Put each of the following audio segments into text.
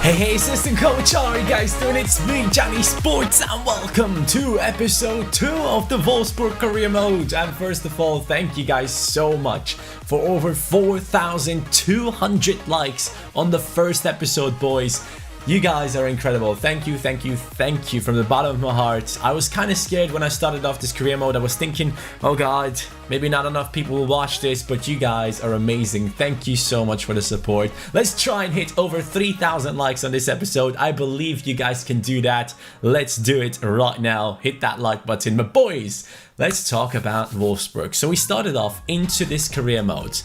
Hey, assistant coach, how are you guys doing? It's me, CaniSports, and welcome to episode 2 of the Wolfsburg career mode. And first of all, thank you guys so much for over 4,200 likes on the first episode, boys. You guys are incredible. Thank you from the bottom of my heart. I was kind of scared when I started off this career mode. I was thinking, oh god, maybe not enough people will watch this, but you guys are amazing. Thank you so much for the support. Let's try and hit over 3,000 likes on this episode. I believe you guys can do that. Let's do it right now. Hit that like button. But boys, let's talk about Wolfsburg. So we started off into this career mode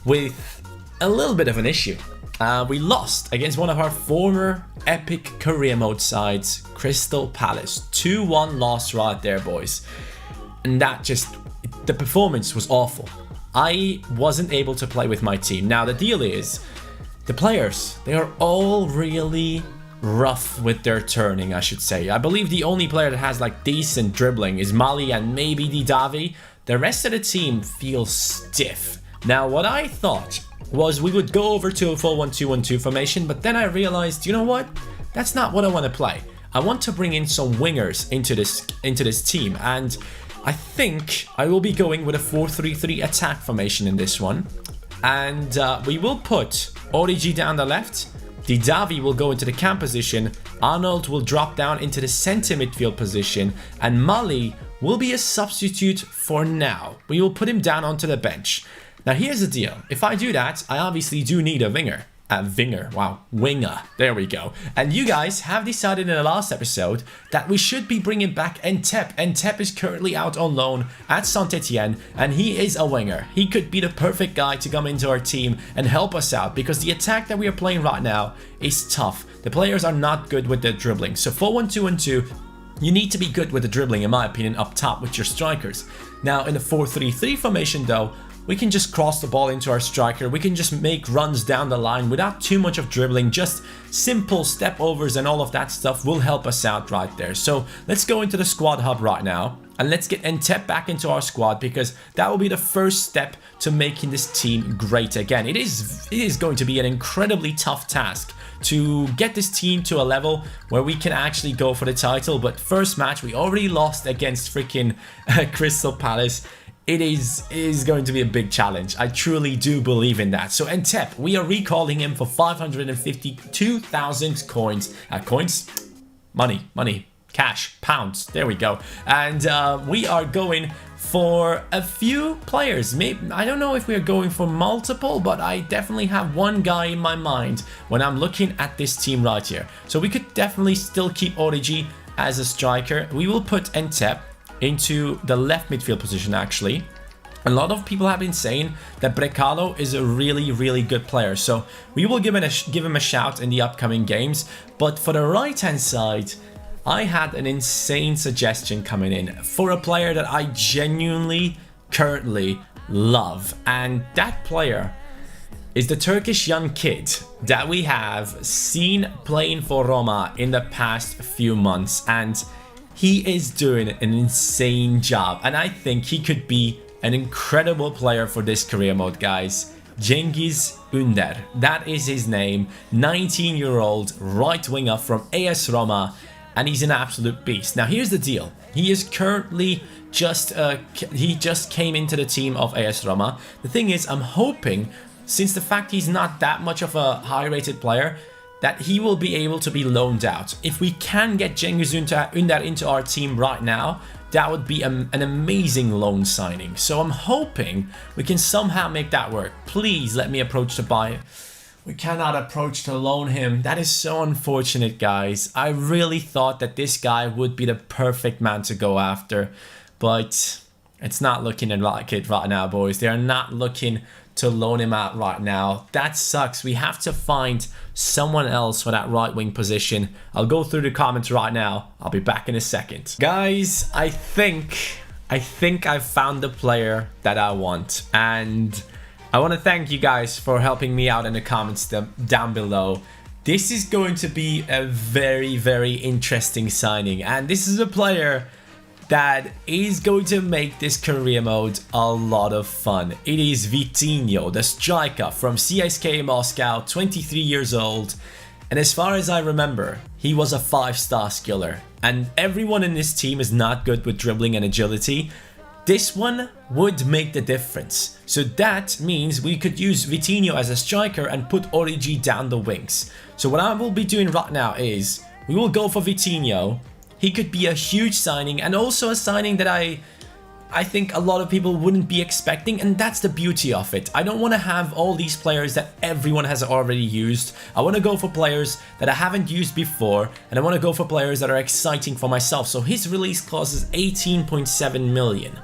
with a little bit of an issue. We lost against one of our former epic career mode sides, Crystal Palace. 2-1 loss right there, boys. And the performance was awful. I wasn't able to play with my team. Now, the deal is, the players, they are all really rough with their turning, I should say. I believe the only player that has like decent dribbling is Mali and maybe Didavi. The rest of the team feels stiff. Now, what I thought was we would go over to a 4-1-2-1-2 formation, but then I realized, you know what? That's not what I want to play. I want to bring in some wingers into this team, and I think I will be going with a 4-3-3 attack formation in this one. And we will put Origi down the left, Didavi will go into the cam position, Arnold will drop down into the center midfield position, and Mali will be a substitute for now. We will put him down onto the bench. Now here's the deal, if I do that, I obviously do need a winger. Winger, there we go. And you guys have decided in the last episode that we should be bringing back Entep. Entep is currently out on loan at Saint-Etienne, and he is a winger. He could be the perfect guy to come into our team and help us out, because the attack that we are playing right now is tough. The players are not good with their dribbling. So 4-1-2-1-2, you need to be good with the dribbling, in my opinion, up top with your strikers. Now in the 4-3-3 formation though, we can just cross the ball into our striker. We can just make runs down the line without too much of dribbling. Just simple step overs and all of that stuff will help us out right there. So let's go into the squad hub right now. And let's get Entep back into our squad, because that will be the first step to making this team great again. It is going to be an incredibly tough task to get this team to a level where we can actually go for the title. But first match, we already lost against freaking Crystal Palace. It is going to be a big challenge. I truly do believe in that. So Entep, we are recalling him for 552,000 coins. Money, cash, pounds. There we go. And we are going for a few players. Maybe, I don't know if we are going for multiple, but I definitely have one guy in my mind when I'm looking at this team right here. So we could definitely still keep Origi as a striker. We will put Entep into the left midfield position. Actually, a lot of people have been saying that Brecalo is a really good player, so we will give him a shout in the upcoming games. But for the right hand side, I had an insane suggestion coming in for a player that I genuinely currently love, and that player is the Turkish young kid that we have seen playing for Roma in the past few months, and he is doing an insane job, and I think he could be an incredible player for this career mode, guys. Cengiz Ünder, that is his name. 19-year-old right winger from AS Roma, and he's an absolute beast. Now here's the deal. He is currently he just came into the team of AS Roma. The thing is, I'm hoping, since the fact he's not that much of a high-rated player, that he will be able to be loaned out. If we can get Cengiz Ünder into our team right now, that would be an amazing loan signing. So I'm hoping we can somehow make that work. Please let me approach to buy. We cannot approach to loan him. That is so unfortunate, guys. I really thought that this guy would be the perfect man to go after, but it's not looking like it right now, boys. They are not looking to loan him out right now. That sucks. We have to find someone else for that right wing position. I'll go through the comments right now. I'll be back in a second. Guys, I think I've found the player that I want, and I want to thank you guys for helping me out in the comments down below. This is going to be a very interesting signing, and this is a player that is going to make this career mode a lot of fun. It is Vitinho, the striker from CSKA Moscow, 23 years old. And as far as I remember, he was a 5-star skiller. And everyone in this team is not good with dribbling and agility. This one would make the difference. So that means we could use Vitinho as a striker and put Origi down the wings. So what I will be doing right now is we will go for Vitinho. He could be a huge signing and also a signing that I think a lot of people wouldn't be expecting, and that's the beauty of it. I don't want to have all these players that everyone has already used. I want to go for players that I haven't used before, and I want to go for players that are exciting for myself. So his release clause is 18.7 million.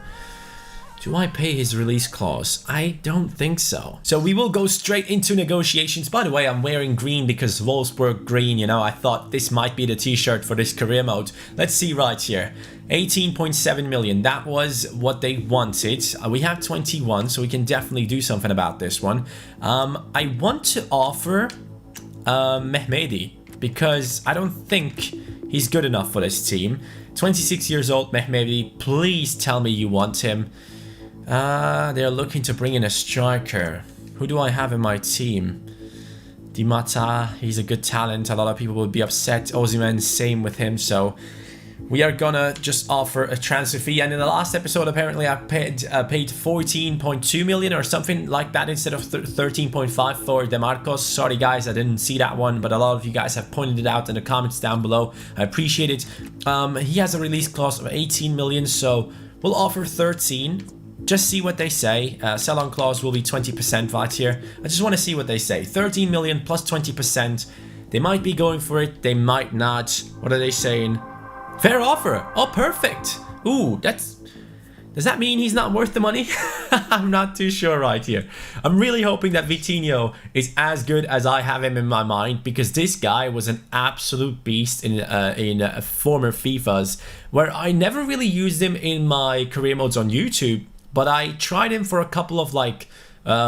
Do I pay his release clause? I don't think so. So we will go straight into negotiations. By the way, I'm wearing green because Wolfsburg green, you know, I thought this might be the t-shirt for this career mode. Let's see right here. 18.7 million, that was what they wanted. We have 21, so we can definitely do something about this one. I want to offer Mehmedi because I don't think he's good enough for this team. 26 years old, Mehmedi, please tell me you want him. They're looking to bring in a striker. Who do I have in my team? Di Mata, he's a good talent. A lot of people would be upset. Osimhen, same with him. So we are gonna just offer a transfer fee. And in the last episode, apparently I paid 14.2 million or something like that instead of 13.5 for DeMarcos. Sorry guys, I didn't see that one, but a lot of you guys have pointed it out in the comments down below. I appreciate it. He has a release clause of 18 million, so we'll offer 13. Just see what they say. Sell-on clause will be 20% right here. I just want to see what they say. 13 million plus 20%. They might be going for it. They might not. What are they saying? Fair offer. Oh, perfect. Ooh, that's... Does that mean he's not worth the money? I'm not too sure right here. I'm really hoping that Vitinho is as good as I have him in my mind, because this guy was an absolute beast in former FIFAs, where I never really used him in my career modes on YouTube. But I tried him for a couple of like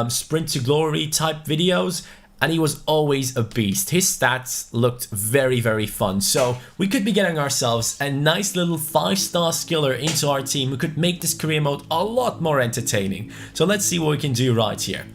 sprint to glory type videos, and he was always a beast. His stats looked very, very fun. So we could be getting ourselves a nice little 5-star skiller into our team who could make this career mode a lot more entertaining. So let's see what we can do right here.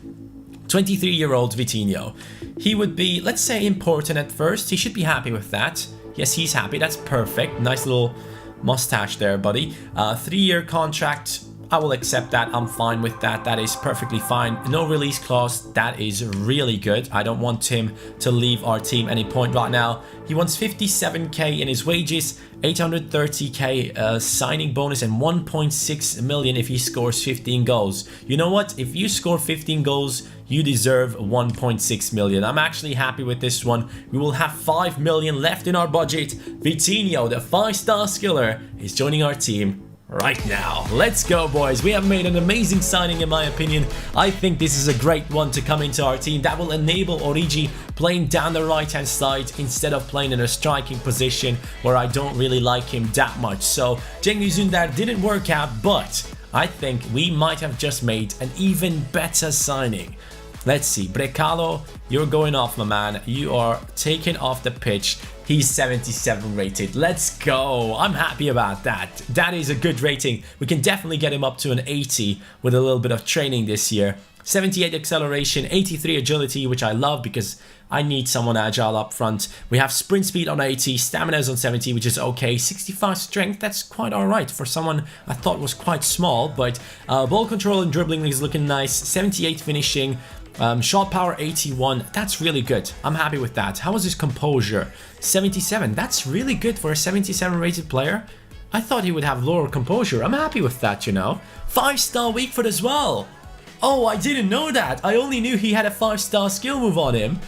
23-year-old Vitinho. He would be, let's say, important at first. He should be happy with that. Yes, he's happy. That's perfect. Nice little mustache there, buddy. 3-year contract. I will accept that. I'm fine with that. That is perfectly fine. No release clause. That is really good. I don't want him to leave our team any point right now. He wants 57k in his wages, 830k signing bonus, and 1.6 million if he scores 15 goals. You know what? If you score 15 goals, you deserve 1.6 million. I'm actually happy with this one. We will have 5 million left in our budget. Vitinho, the 5-star skiller, is joining our team right now. Let's go, boys. We have made an amazing signing in my opinion. I think this is a great one to come into our team that will enable Origi playing down the right hand side instead of playing in a striking position where I don't really like him that much. So Cengiz Ünder didn't work out, but I think we might have just made an even better signing. Let's see. Brecalo, you're going off, my man. You are taken off the pitch. He's 77 rated. Let's go. I'm happy about that. That is a good rating. We can definitely get him up to an 80 with a little bit of training this year. 78 acceleration, 83 agility, which I love because I need someone agile up front. We have sprint speed on 80, stamina is on 70, which is okay. 65 strength, that's quite alright for someone I thought was quite small, but ball control and dribbling is looking nice. 78 finishing. Shot power 81, that's really good. I'm happy with that. How was his composure? 77, that's really good for a 77 rated player. I thought he would have lower composure. I'm happy with that, you know. 5-star weak foot as well. Oh, I didn't know that. I only knew he had a 5-star skill move on him.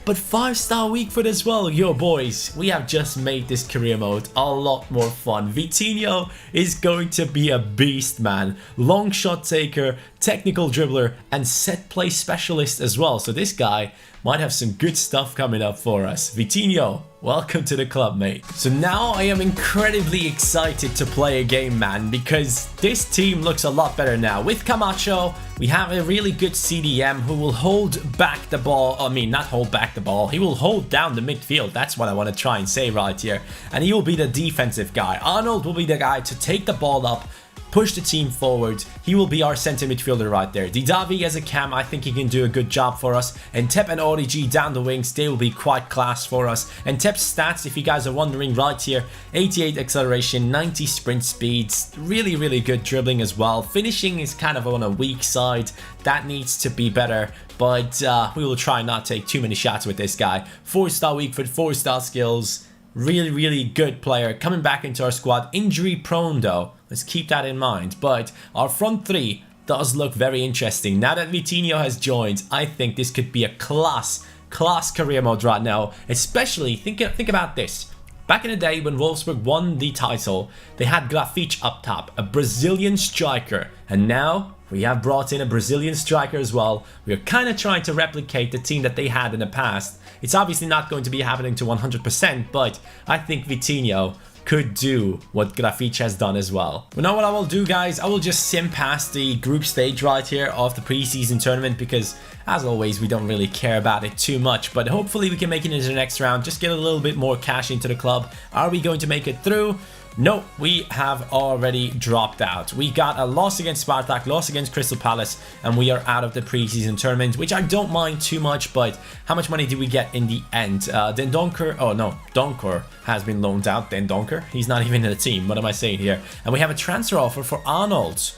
But 5-star weak foot as well. Yo, boys, we have just made this career mode a lot more fun. Vitinho is going to be a beast, man. Long shot taker, technical dribbler, and set play specialist as well. So this guy might have some good stuff coming up for us. Vitinho, welcome to the club, mate. So now I am incredibly excited to play a game, man, because this team looks a lot better now. With Camacho, we have a really good CDM who will hold back the ball. I mean, not hold back the ball. He will hold down the midfield. That's what I want to try and say right here. And he will be the defensive guy. Arnold will be the guy to take the ball up, push the team forward. He will be our center midfielder right there. Didavi as a cam, I think he can do a good job for us. And Tep and ODG down the wings, they will be quite class for us. And Tep's stats, if you guys are wondering, right here, 88 acceleration, 90 sprint speeds, really, really good dribbling as well. Finishing is kind of on a weak side. That needs to be better. But we will try not to take too many shots with this guy. 4-star weak foot, 4-star skills. Really, really good player coming back into our squad. Injury prone though. Let's keep that in mind. But our front three does look very interesting. Now that Vitinho has joined, I think this could be a class career mode right now. Especially, think about this. Back in the day when Wolfsburg won the title, they had Grafich up top, a Brazilian striker. And now we have brought in a Brazilian striker as well. We are kind of trying to replicate the team that they had in the past. It's obviously not going to be happening to 100%, but I think Vitinho could do what Grafich has done as well. You know what I will do, guys? I will just sim past the group stage right here of the preseason tournament because, as always, we don't really care about it too much. But hopefully we can make it into the next round, just get a little bit more cash into the club. Are we going to make it through? No, we have already dropped out. We got a loss against Spartak, loss against Crystal Palace, and we are out of the preseason tournament, which I don't mind too much, but how much money did we get in the end? Den Donker, oh no, Donker has been loaned out. Den Donker, he's not even in the team. What am I saying here? And we have a transfer offer for Arnold.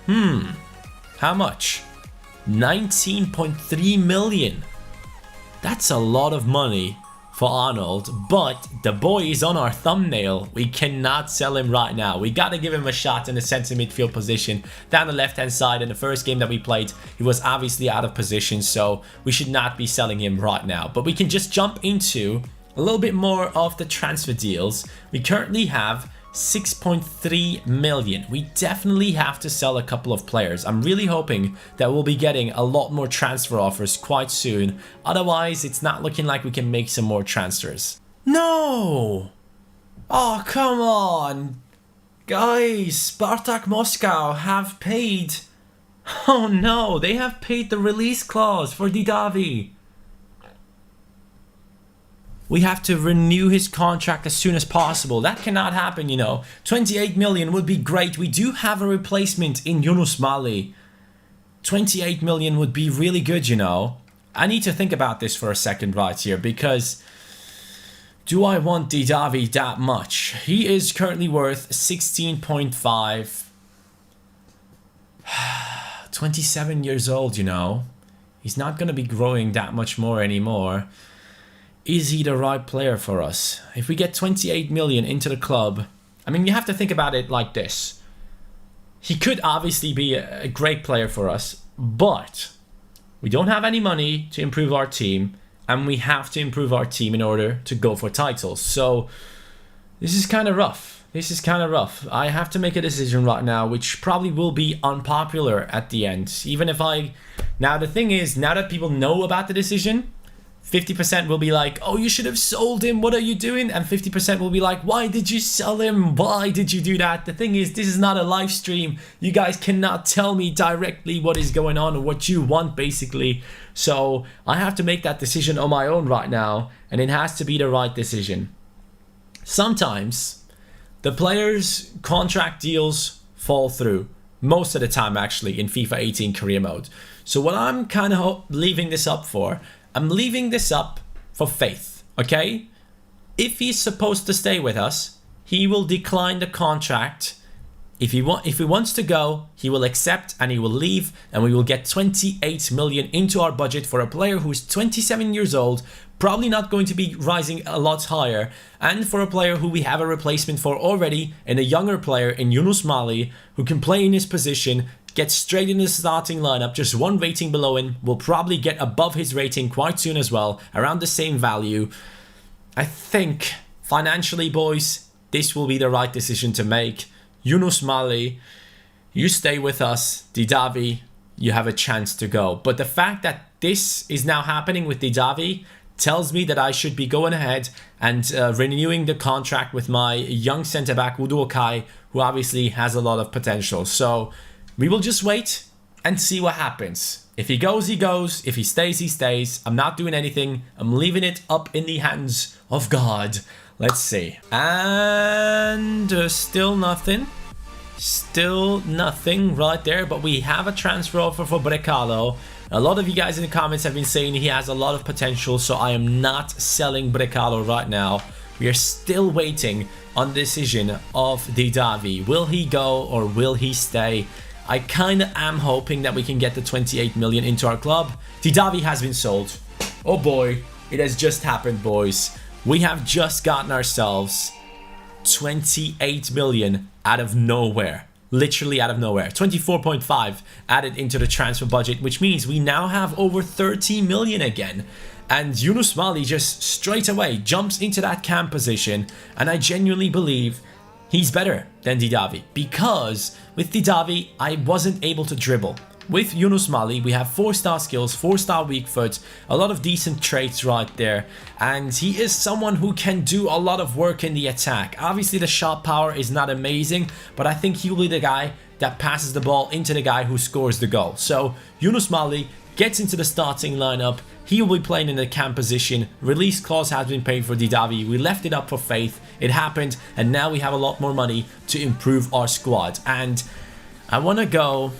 How much? 19.3 million. That's a lot of money for Arnold, but the boy is on our thumbnail. We cannot sell him right now. We got to give him a shot in the center midfield position down the left hand side. In the first game that we played, he was obviously out of position, so we should not be selling him right now. But we can just jump into a little bit more of the transfer deals. We currently have 6.3 million. We definitely have to sell a couple of players. I'm really hoping that we'll be getting a lot more transfer offers quite soon. Otherwise, it's not looking like we can make some more transfers. No! Oh, come on! Guys, Spartak Moscow have paid... Oh no, they have paid the release clause for Didavi. We have to renew his contract as soon as possible. That cannot happen, you know. 28 million would be great. We do have a replacement in Yunus Mali. 28 million would be really good, you know. I need to think about this for a second right here because do I want Didavi that much? He is currently worth 16.5. 27 years old, you know. He's not going to be growing that much more anymore. Is he the right player for us? If we get 28 million into the club, I mean, you have to think about it like this. He could obviously be a great player for us, but we don't have any money to improve our team, and we have to improve our team in order to go for titles. So this is kind of rough. This is kind of rough. I have to make a decision right now, which probably will be unpopular at the end. Even if I... Now, the thing is, now that people know about the decision, 50% will be like, oh, you should have sold him, what are you doing? And 50% will be like, why did you sell him? Why did you do that? The thing is, this is not a live stream. You guys cannot tell me directly what is going on or what you want, basically. So I have to make that decision on my own right now, and it has to be the right decision. Sometimes the players' contract deals fall through. Most of the time, actually, in FIFA 18 career mode. So what I'm kind of leaving this up for, I'm leaving this up for faith, okay? If he's supposed to stay with us, he will decline the contract. If he wants to go, he will accept and he will leave, and we will get 28 million into our budget for a player who's 27 years old, probably not going to be rising a lot higher, and for a player who we have a replacement for already, and a younger player in Yunus Mali who can play in his position, get straight in the starting lineup, just one rating below him, will probably get above his rating quite soon as well, around the same value. I think, financially, boys, this will be the right decision to make. Yunus Mali, you stay with us. Didavi, you have a chance to go. But the fact that this is now happening with Didavi tells me that I should be going ahead and renewing the contract with my young centre-back, Udokai, who obviously has a lot of potential. So we will just wait and see what happens. If he goes, he goes. If he stays, he stays. I'm not doing anything. I'm leaving it up in the hands of God. Let's see. And still nothing. Still nothing right there, but we have a transfer offer for Brecalo. A lot of you guys in the comments have been saying he has a lot of potential, so I am not selling Brecalo right now. We are still waiting on the decision of Didavi. Will he go or will he stay? I kind of am hoping that we can get the 28 million into our club. Didavi has been sold. Oh boy, it has just happened, boys. We have just gotten ourselves 28 million out of nowhere. Literally out of nowhere. 24.5 added into the transfer budget, which means we now have over 30 million again. And Yunus Mali just straight away jumps into that cam position, and I genuinely believe he's better than Didavi, because with Didavi I wasn't able to dribble. With Yunus Mali, we have 4-star skills, 4-star weak foot, a lot of decent traits right there, and he is someone who can do a lot of work in the attack. Obviously the shot power is not amazing, but I think he'll be the guy that passes the ball into the guy who scores the goal. So Yunus Mali gets into the starting lineup. He will be playing in the cam position. Release clause has been paid for Didavi. We left it up for faith. It happened, and now we have a lot more money to improve our squad. And I want to go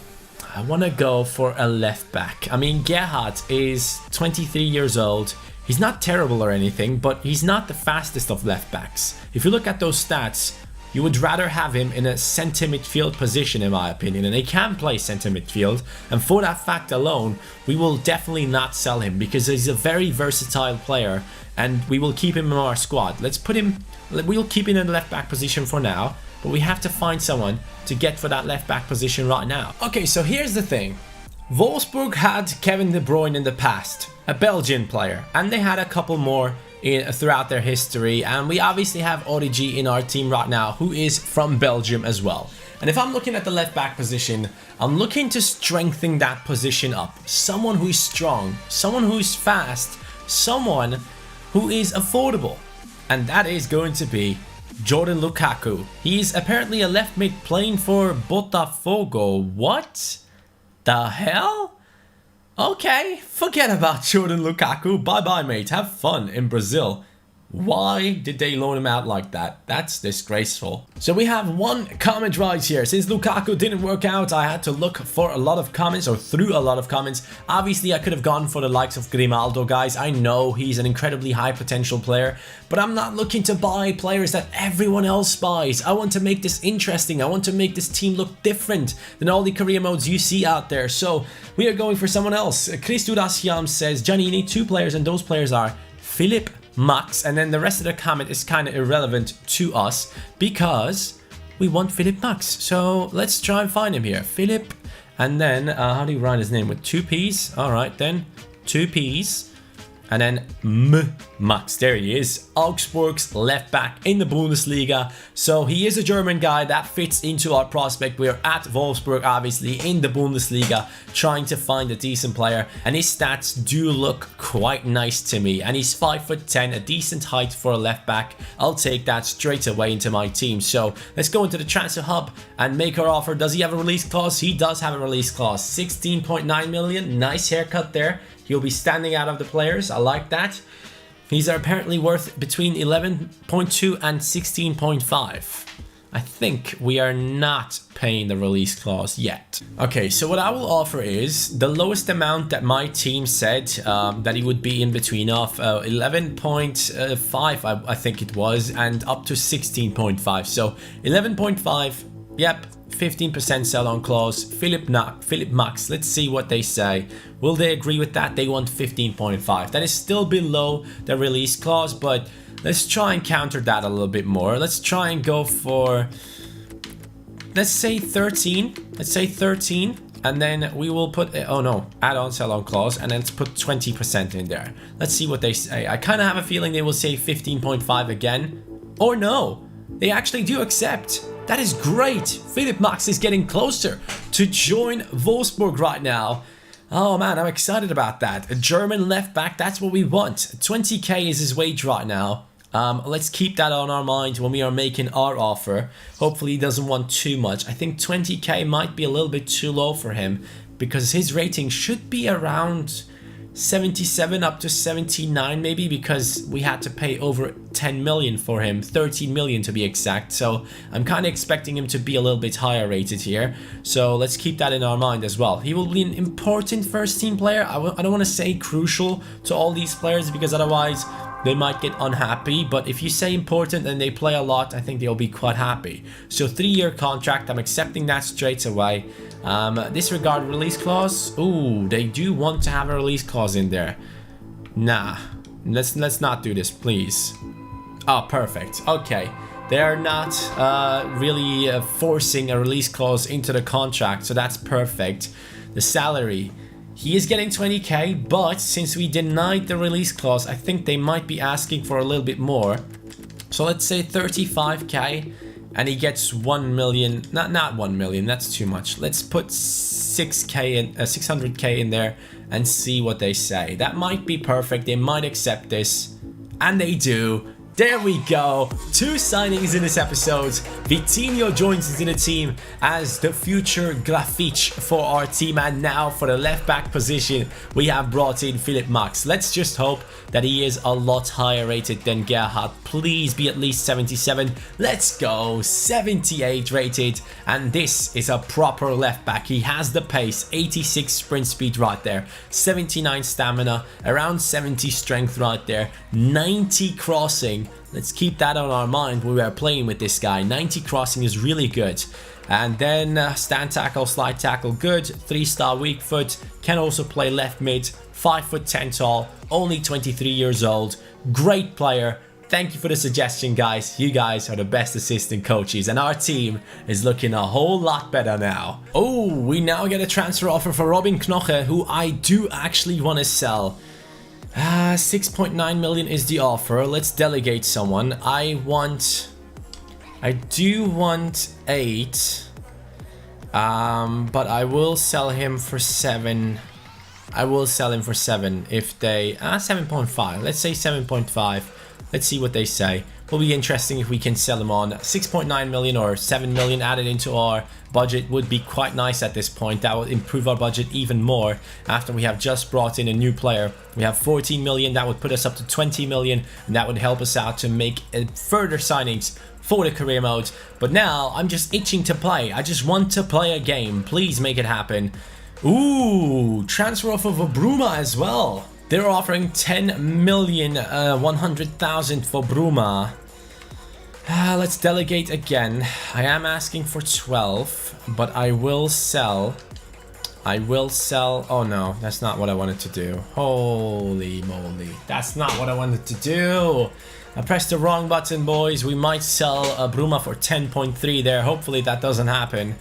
for a left back. I mean, Gerhard is 23 years old. He's not terrible or anything, but he's not the fastest of left backs. If you look at those stats, you would rather have him in a centre midfield position, in my opinion, and he can play centre midfield, and for that fact alone, we will definitely not sell him because he's a very versatile player, and we will keep him in our squad. We'll keep him in the left back position for now, but we have to find someone to get for that left back position right now. Okay, so here's the thing. Wolfsburg had Kevin De Bruyne in the past, a Belgian player, and they had a couple more throughout their history, and we obviously have Origi in our team right now, who is from Belgium as well. And if I'm looking at the left back position, I'm looking to strengthen that position up. Someone who is strong, someone who is fast, someone who is affordable, and that is going to be Jordan Lukaku. He's apparently a left mid playing for Botafogo. What the hell? Okay, forget about Jordan Lukaku. Bye-bye, mate. Have fun in Brazil. Why did they loan him out like that? That's disgraceful. So we have one comment right here. Since Lukaku didn't work out, I had to look for a lot of comments, or through a lot of comments. Obviously, I could have gone for the likes of Grimaldo, guys. I know he's an incredibly high potential player, but I'm not looking to buy players that everyone else buys. I want to make this interesting. I want to make this team look different than all the career modes you see out there. So we are going for someone else. Christudasiam says, Johnny, you need 2 players, and those players are Philipp Max, and then the rest of the comment is kind of irrelevant to us because we want Philipp Max. So let's try and find him here. Philipp, and then how do you write his name? With 2 P's? Alright then, 2 P's. And then Max, there he is, Augsburg's left back in the Bundesliga. So he is a German guy that fits into our prospect. We're at Wolfsburg, obviously, in the Bundesliga, trying to find a decent player. And his stats do look quite nice to me. And he's 5'10", a decent height for a left back. I'll take that straight away into my team. So let's go into the transfer hub and make our offer. Does he have a release clause? He does have a release clause. 16.9 million, nice haircut there. He'll be standing out of the players. I like that. He's apparently worth between 11.2 and 16.5. I think we are not paying the release clause yet. Okay, so what I will offer is the lowest amount that my team said that he would be in between of 11.5, I think it was, and up to 16.5. So 11.5, yep. 15% sell-on clause. Philipp Max, let's see what they say. Will they agree with that? They want 15.5. That is still below the release clause, but let's try and counter that a little bit more. Let's try and go for, let's say 13. Let's say 13. And then we will put, oh no, add-on sell-on clause, and then let's put 20% in there. Let's see what they say. I kind of have a feeling they will say 15.5 again. Or no, they actually do accept. That is great. Philipp Max is getting closer to join Wolfsburg right now. Oh man, I'm excited about that. A German left back, that's what we want. 20k is his wage right now. Let's keep that on our mind when we are making our offer. Hopefully he doesn't want too much. I think 20k might be a little bit too low for him because his rating should be around 77 up to 79 maybe, because we had to pay over 10 million for him, 13 million to be exact. So I'm kind of expecting him to be a little bit higher rated here. So let's keep that in our mind as well. He will be an important first team player. I don't want to say crucial to all these players, because otherwise they might get unhappy, but if you say important and they play a lot, I think they'll be quite happy. So 3-year contract, I'm accepting that straight away. Disregard release clause. Ooh, they do want to have a release clause in there. Nah, let's not do this, please. Oh, perfect. Okay, they are not really forcing a release clause into the contract, so that's perfect. The salary. He is getting 20k, but since we denied the release clause, I think they might be asking for a little bit more. So let's say 35k, and he gets 1 million. Not 1 million, that's too much. Let's put 6k in, 600k in there and see what they say. That might be perfect. They might accept this, and they do. There we go. 2 signings in this episode. Vitinho joins us in the team as the future Grafich for our team. And now for the left back position, we have brought in Philipp Max. Let's just hope that he is a lot higher rated than Gerhard. Please be at least 77. Let's go. 78 rated. And this is a proper left back. He has the pace. 86 sprint speed right there. 79 stamina. Around 70 strength right there. 90 crossing. Let's keep that on our mind when we are playing with this guy. 90 crossing is really good. And then stand tackle, slide tackle, good. 3-star weak foot. Can also play left mid. 5'10" tall. Only 23 years old. Great player. Thank you for the suggestion, guys. You guys are the best assistant coaches, and our team is looking a whole lot better now. Oh, we now get a transfer offer for Robin Knoche, who I do actually want to sell. 6.9 million is the offer. Let's delegate someone. I do want 8, but I will sell him for 7. I will sell him for 7 if they 7.5. Let's say 7.5. Let's see what they say. Will be interesting if we can sell him on. 6.9 million or 7 million added into our budget would be quite nice at this point. That will improve our budget even more after we have just brought in a new player. We have 14 million. That would put us up to 20 million, and that would help us out to make further signings for the career mode. But now I'm just itching to play. I just want to play a game. Please make it happen. Ooh, transfer offer for Bruma as well. They're offering 10,100,000 for Bruma. Let's delegate again. I am asking for 12, but I will sell. Oh no, that's not what I wanted to do. Holy moly. That's not what I wanted to do. I pressed the wrong button, boys. We might sell Bruma for 10.3 there. Hopefully that doesn't happen.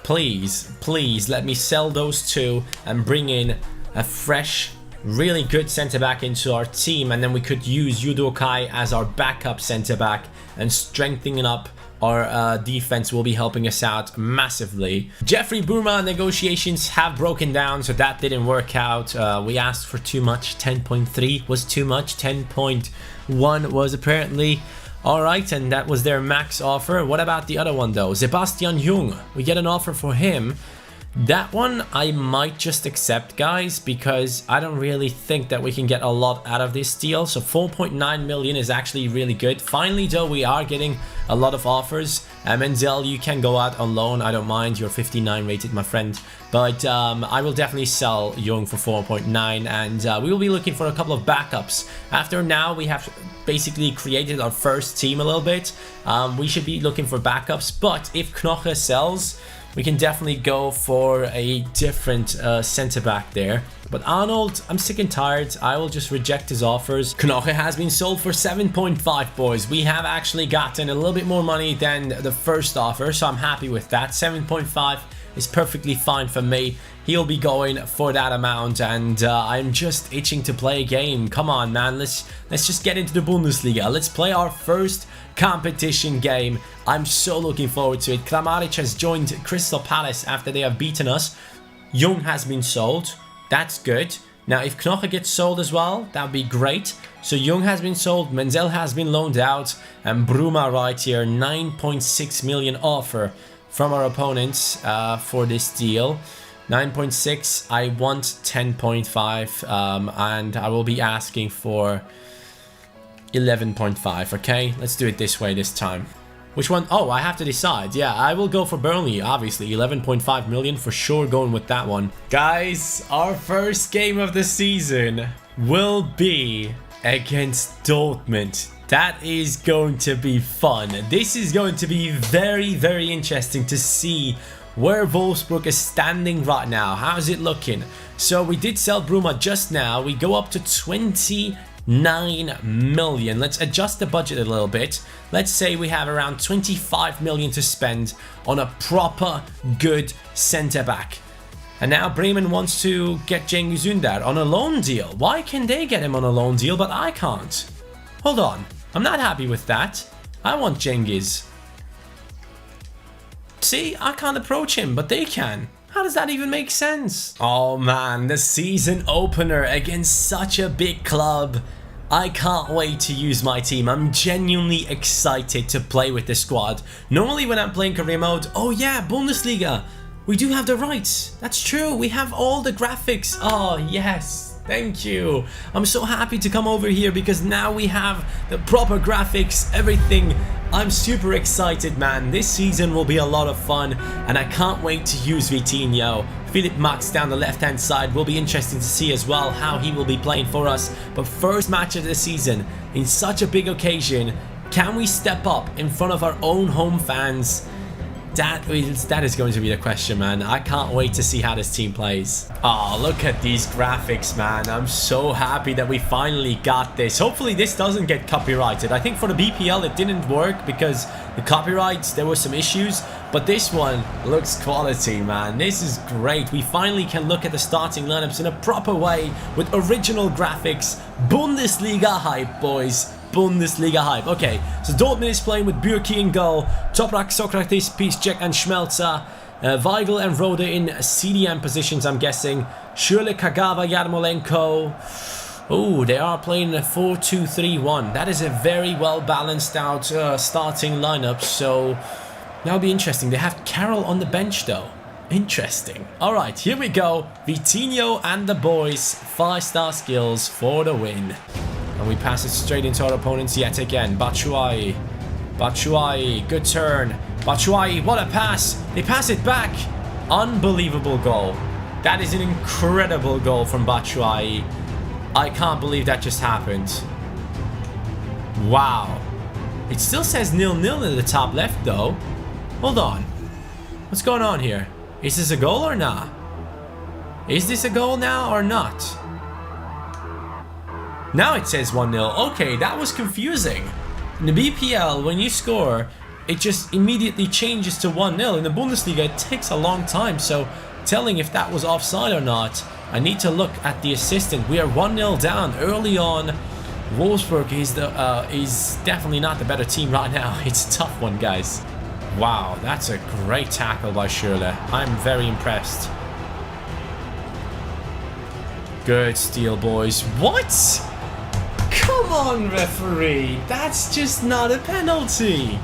Please, please let me sell those 2 and bring in a fresh, really good centre-back into our team, and then we could use Yudokai as our backup centre-back, and strengthening up our defense will be helping us out massively. Jeffrey Bruma negotiations have broken down, so that didn't work out. We asked for too much. 10.3 was too much. 10.1 was apparently alright, and that was their max offer. What about the other one though? Sebastian Jung. We get an offer for him. That one I might just accept, guys, because I don't really think that we can get a lot out of this deal. So 4.9 million is actually really good. Finally, though, we are getting a lot of offers. Menzel, you can go out on loan. I don't mind. You're 59 rated, my friend. But I will definitely sell Jung for 4.9, and we will be looking for a couple of backups. After now, we have basically created our first team a little bit. We should be looking for backups, but if Knoche sells, we can definitely go for a different centre-back there. But Arnold, I'm sick and tired. I will just reject his offers. Knoche has been sold for 7.5, boys. We have actually gotten a little bit more money than the first offer, so I'm happy with that. 7.5 is perfectly fine for me. He'll be going for that amount, and I'm just itching to play a game. Come on, man. Let's just get into the Bundesliga. Let's play our first competition game. I'm so looking forward to it. Kramaric has joined Crystal Palace after they have beaten us. Jung has been sold. That's good. Now, if Knoche gets sold as well, that would be great. So Jung has been sold, Menzel has been loaned out, and Bruma right here, 9.6 million offer from our opponents for this deal. 9.6. I want 10.5. And I will be asking for 11.5. Okay, let's do it this way this time. Which one? Oh, I have to decide. Yeah, I will go for Burnley, obviously. 11.5 million for sure, going with that one. Guys, our first game of the season will be against Dortmund. That is going to be fun. This is going to be very, very interesting to see where Wolfsburg is standing right now. How's it looking? So we did sell Bruma just now. We go up to 29 million. Let's adjust the budget a little bit. Let's say we have around 25 million to spend on a proper good centre back. And now Bremen wants to get Cengiz Ünder on a loan deal. Why can they get him on a loan deal but I can't? Hold on. I'm not happy with that. I want Cengiz. See, I can't approach him, but they can. How does that even make sense? Oh man, the season opener against such a big club. I can't wait to use my team. I'm genuinely excited to play with this squad. Normally when I'm playing career mode, oh yeah, Bundesliga. We do have the rights. That's true. We have all the graphics. Oh yes. Thank you. I'm so happy to come over here because now we have the proper graphics, everything. I'm super excited, man. This season will be a lot of fun and I can't wait to use Vitinho. Philipp Max down the left-hand side will be interesting to see as well how he will be playing for us. But first match of the season in such a big occasion, can we step up in front of our own home fans? That is going to be the question, man. I can't wait to see how this team plays. Oh, look at these graphics, man. I'm so happy that we finally got this. Hopefully this doesn't get copyrighted. I think for the BPL it didn't work because the copyrights, there were some issues. But this one looks quality, man. This is great. We finally can look at the starting lineups in a proper way with original graphics. Bundesliga hype, boys. Bundesliga hype. Okay, so Dortmund is playing with Bürki in goal, Toprak, Sokratis, Piszczek and Schmelzer, Weigl and Rode in CDM positions, I'm guessing. Schürrle, Kagawa, Yarmolenko. Oh, they are playing a 4-2-3-1. That is a very well balanced out starting lineup, so that'll be interesting. They have Carroll on the bench though. Interesting. Alright, here we go. Vitinho and the boys. 5-star skills for the win. And we pass it straight into our opponents yet again. Batshuayi. Batshuayi. Good turn. Batshuayi. What a pass. They pass it back. Unbelievable goal. That is an incredible goal from Batshuayi. I can't believe that just happened. Wow. It still says 0-0 in the top left though. Hold on. What's going on here? Is this a goal or not? Is this a goal now or not? Now it says 1-0. Okay, that was confusing. In the BPL, when you score, it just immediately changes to 1-0. In the Bundesliga, it takes a long time. So, telling if that was offside or not, I need to look at the assistant. We are 1-0 down early on. Wolfsburg is definitely not the better team right now. It's a tough one, guys. Wow, that's a great tackle by Schürrle. I'm very impressed. Good steal, boys. What? Come on, referee. That's just not a penalty.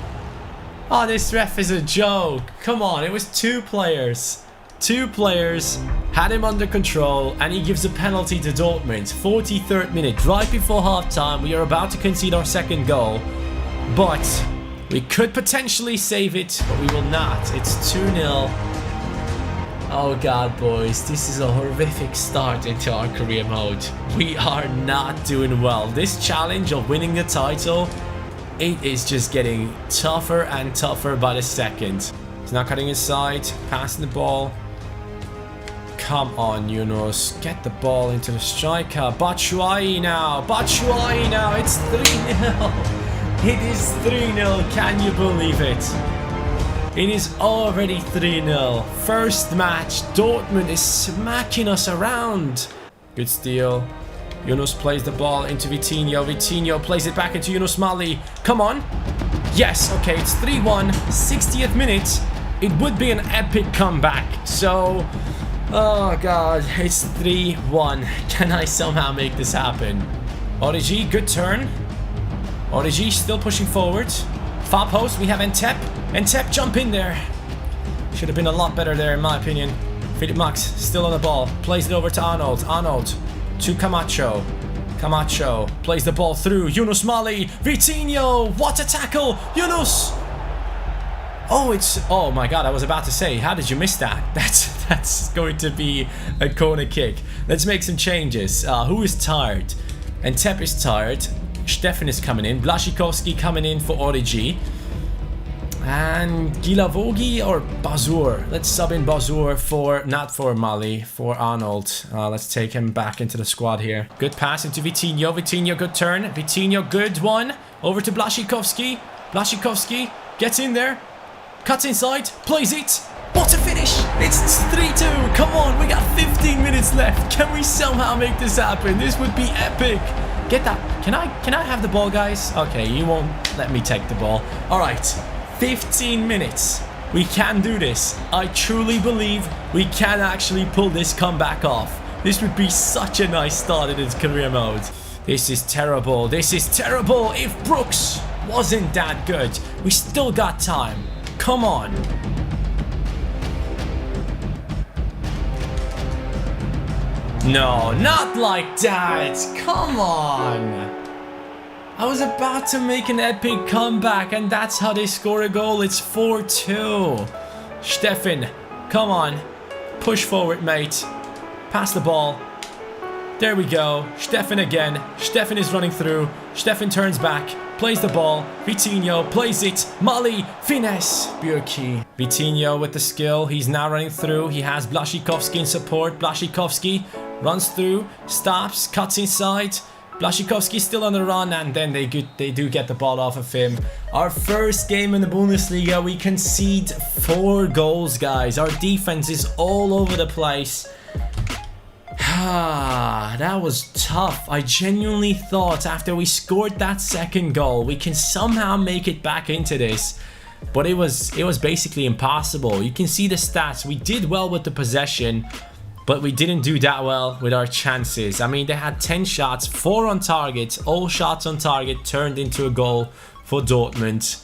Oh, this ref is a joke. Come on, it was two players. Two players had him under control and he gives a penalty to Dortmund. 43rd minute, right before halftime. We are about to concede our second goal. But we could potentially save it, but we will not. It's 2-0. Oh god, boys, this is a horrific start into our career mode. We are not doing well. This challenge of winning the title, it is just getting tougher and tougher by the second. He's now cutting inside, passing the ball. Come on, Yunus, get the ball into the striker. Batshuayi now, Batshuayi now, it's 3-0. It is 3-0, can you believe it? It is already 3-0. First match, Dortmund is smacking us around. Good steal. Yunus plays the ball into Vitinho. Vitinho plays it back into Yunus Mali. Come on. Yes, okay, it's 3-1. 60th minute. It would be an epic comeback. So, oh god, it's 3-1. Can I somehow make this happen? Origi, good turn. Origi still pushing forward. Far post, we have Entep. Entep, jump in there. Should have been a lot better there, in my opinion. Philipp Max still on the ball. Plays it over to Arnold. Arnold to Camacho. Camacho plays the ball through. Yunus Mali. Vitinho. What a tackle. Yunus. Oh my god, I was about to say, how did you miss that? That's going to be a corner kick. Let's make some changes. Who is tired? And Tep is tired. Stefan is coming in. Blaszczykowski coming in for Origi. And Gilavogi or Bazur. Let's sub in Bazur for, not for Mali, for Arnold. Let's take him back into the squad here. Good pass into Vitinho. Vitinho, good turn. Vitinho, good one. Over to Blaszczykowski. Blaszczykowski gets in there. Cuts inside. Plays it. What a finish. It's 3-2. Come on, we got 15 minutes left. Can we somehow make this happen? This would be epic. Get that. Can I have the ball, guys? Okay, you won't let me take the ball. All right. 15 minutes. We can do this. I truly believe we can actually pull this comeback off. This would be such a nice start in its career mode. This is terrible. This is terrible. If Brooks wasn't that good, we still got time. Come on. No, not like that. Come on. I was about to make an epic comeback, and that's how they score a goal. It's 4-2. Stefan, come on. Push forward, mate. Pass the ball. There we go. Stefan again. Stefan is running through. Stefan turns back. Plays the ball. Vitinho plays it. Mali. Finesse. Bürki. Vitinho with the skill. He's now running through. He has Blaszczykowski in support. Blaszczykowski runs through. Stops. Cuts inside. Blaszczykowski still on the run, and then they do get the ball off of him. Our first game in the Bundesliga, we concede 4 goals, guys. Our defense is all over the place. That was tough. I genuinely thought after we scored that second goal, we can somehow make it back into this. But it was basically impossible. You can see the stats. We did well with the possession, but we didn't do that well with our chances. I mean, they had 10 shots, 4 on target. All shots on target turned into a goal for Dortmund.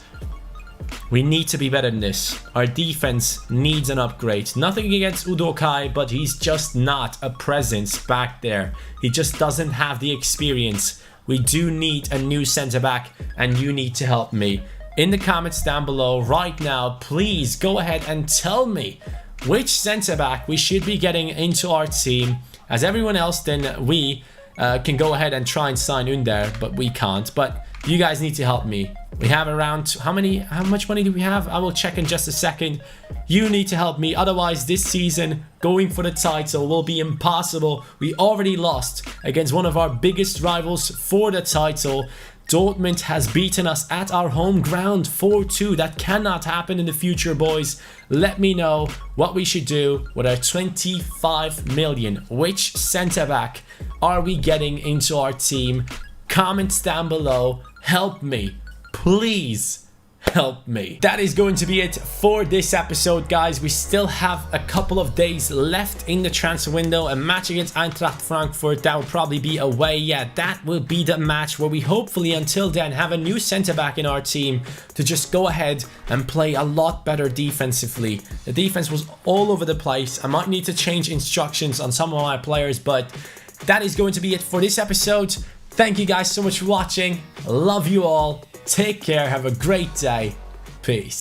We need to be better than this. Our defense needs an upgrade. Nothing against Udokai, but he's just not a presence back there. He just doesn't have the experience. We do need a new centre-back, and you need to help me. In the comments down below right now, please go ahead and tell me which centre-back we should be getting into our team. As everyone else, then we can go ahead and try and sign Under, but we can't. But you guys need to help me. We have around, how much money do we have? I will check in just a second. You need to help me, otherwise this season going for the title will be impossible. We already lost against one of our biggest rivals for the title. Dortmund has beaten us at our home ground 4-2. That cannot happen in the future, boys. Let me know what we should do with our 25 million. Which centre-back are we getting into our team? Comments down below. Help me. Please help me. That is going to be it for this episode, guys. We still have a couple of days left in the transfer window. A match against Eintracht Frankfurt, that will probably be away. Yeah, that will be the match where we hopefully until then have a new centre-back in our team to just go ahead and play a lot better defensively. The defense was all over the place. I might need to change instructions on some of my players, but that is going to be it for this episode. Thank you guys so much for watching. Love you all. Take care. Have a great day. Peace.